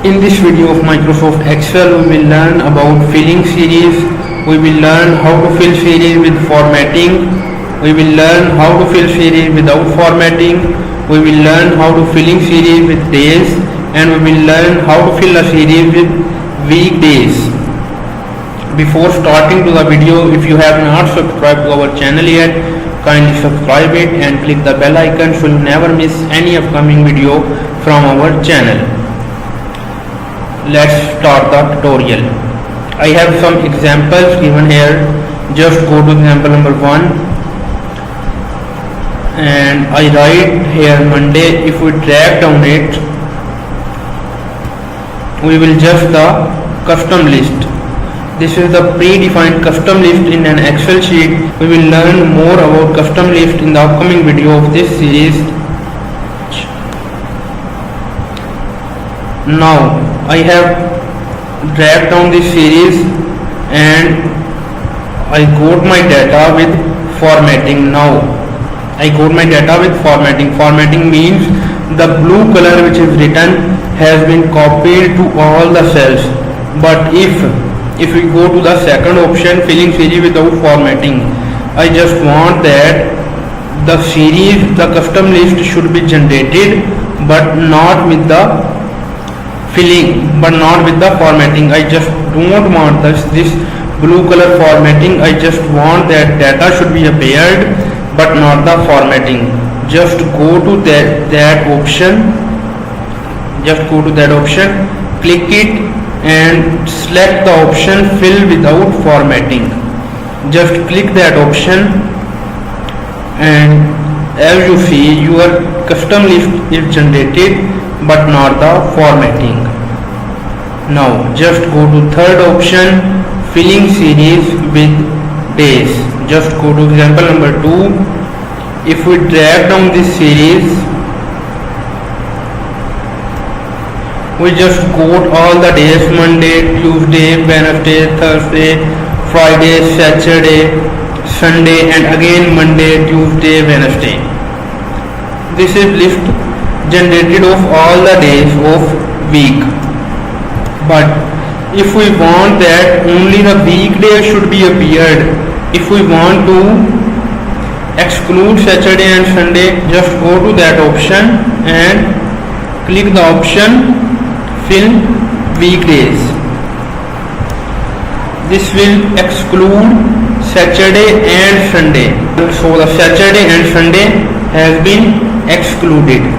In this video of Microsoft Excel, we will learn about filling series. We will learn how to fill series with formatting. We will learn how to fill series without formatting. We will learn how to filling series with days, and we will learn how to fill a series with weekdays. Before starting to the video, if you have not subscribed to our channel yet, kindly subscribe it and click the bell icon so you never miss any upcoming video from our channel. Let's start the tutorial. I have some examples given here. Just go to example number 1 and I write here Monday. If we drag down it, we will just the custom list. This is the predefined custom list in an Excel sheet. We will learn more about custom list in the upcoming video of this series. Now I have dragged down this series and I got my data with formatting. Now I got my data with formatting. Formatting means the blue color which is written has been copied to all the cells. But if we go to the second option, filling series without formatting, I just want that the series, the custom list should be generated but not with the filling, but not with the formatting. I just don't want this blue color formatting. I just want that data should be appeared but not the formatting. Just go to that option. Just go to that option, click it and select the option fill without formatting. Just click that option and as you see your custom list is generated but not the formatting. Now just go to third option, filling series with days. Just go to example number 2. If we drag down this series, we just got all the days: Monday, Tuesday, Wednesday, Thursday, Friday, Saturday, Sunday, and again Monday, Tuesday, Wednesday. This is list generated of all the days of week. But if we want that only the weekday should be appeared, if we want to exclude Saturday and Sunday, just go to that option and click the option fill weekdays. This will exclude Saturday and Sunday. So the Saturday and Sunday has been excluded.